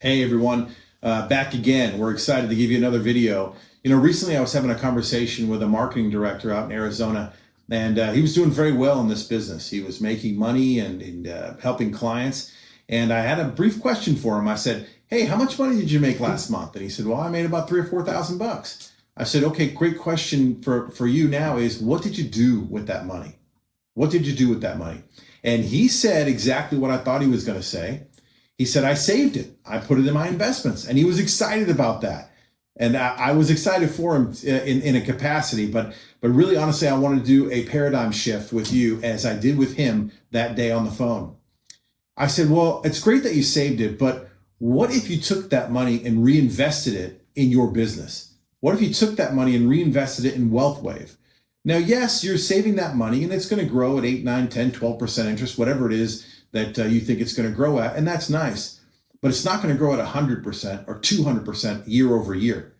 Hey everyone, back again. We're excited to give you another video. Recently I was having a conversation with a marketing director out in Arizona, and he was doing very well in this business. He was making money and helping clients. And I had a brief question for him. I said, "Hey, how much money did you make last month?" And he said, "Well, I made about $3,000 or $4,000." I said, "Okay, great question for you now is what did you do with that money? What did you do with that money?" And he said exactly what I thought he was going to say. He said, "I saved it. I put it in my investments." And he was excited about that. And I was excited for him in a capacity, but really honestly, I want to do a paradigm shift with you as I did with him that day on the phone. I said, "Well, it's great that you saved it, but what if you took that money and reinvested it in your business? What if you took that money and reinvested it in WealthWave? Now, yes, you're saving that money and it's going to grow at 8, 9, 10, 12% interest, whatever it is that you think it's going to grow at, and that's nice. But it's not going to grow at 100% or 200% year over year.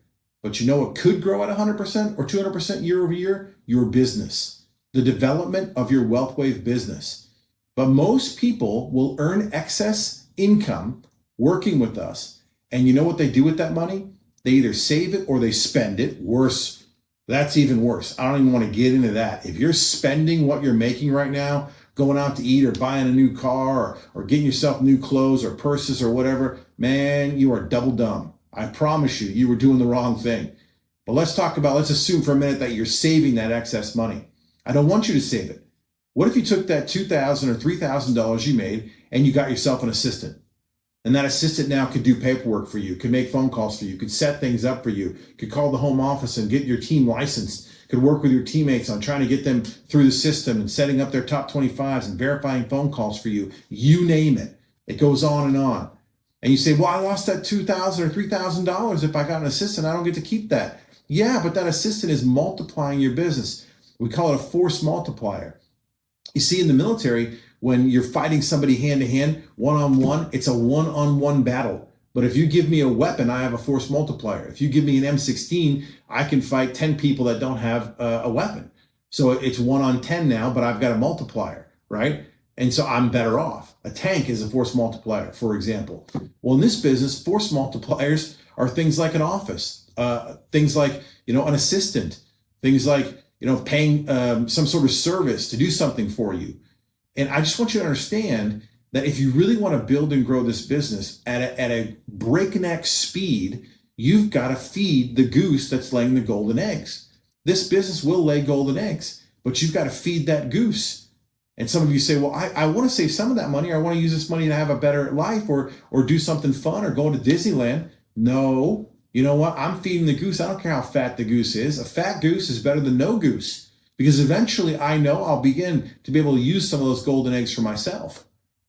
But you know what could grow at 100% or 200% year over year? Your business, the development of your WealthWave business. But most people will earn excess income working with us. And you know what they do with that money? They either save it or they spend it. Worse, that's even worse. I don't even want to get into that. If you're spending what you're making right now, going out to eat or buying a new car or getting yourself new clothes or purses or whatever, man, you are double dumb. I promise you were doing the wrong thing. But let's assume for a minute that you're saving that excess money. I don't want you to save it. What if you took that $2,000 or $3,000 you made and you got yourself an assistant? And that assistant now could do paperwork for you, could make phone calls for you, could set things up for you, could call the home office and get your team licensed, could work with your teammates on trying to get them through the system and setting up their top 25s and verifying phone calls for you. You name it. It goes on and on. And you say, "Well, I lost that $2,000 or $3,000 if I got an assistant. I don't get to keep that." Yeah, but that assistant is multiplying your business. We call it a force multiplier. You see, in the military, when you're fighting somebody hand-to-hand, one-on-one, it's a one-on-one battle. But if you give me a weapon, I have a force multiplier. If you give me an M16, I can fight 10 people that don't have a weapon. So it's 1-on-10 now, but I've got a multiplier, right? And so I'm better off. A tank is a force multiplier, for example. Well, in this business, force multipliers are things like an office, things like, an assistant, things like, paying some sort of service to do something for you. And I just want you to understand that if you really want to build and grow this business at a breakneck speed, you've got to feed the goose that's laying the golden eggs. This business will lay golden eggs, but you've got to feed that goose. And some of you say, "Well, I want to save some of that money, or I want to use this money to have a better life or do something fun or go to Disneyland." No, you know what? I'm feeding the goose. I don't care how fat the goose is. A fat goose is better than no goose, because eventually I know I'll begin to be able to use some of those golden eggs for myself.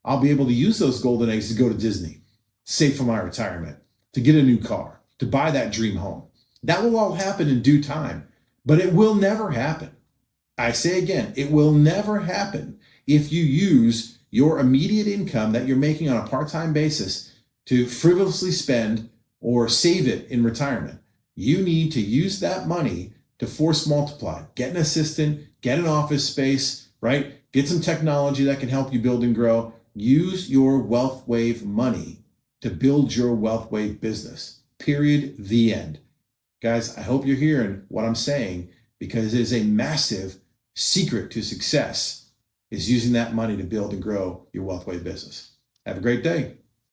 I'll be able to use those golden eggs to go to Disney, save for my retirement, to get a new car, to buy that dream home. That will all happen in due time, but it will never happen. I say again, it will never happen if you use your immediate income that you're making on a part-time basis to frivolously spend or save it in retirement. You need to use that money to force multiply. Get an assistant, get an office space, right? Get some technology that can help you build and grow. Use your WealthWave money to build your WealthWave business. Period. The end. Guys, I hope you're hearing what I'm saying, because it is a massive secret to success is using that money to build and grow your WealthWave business. Have a great day.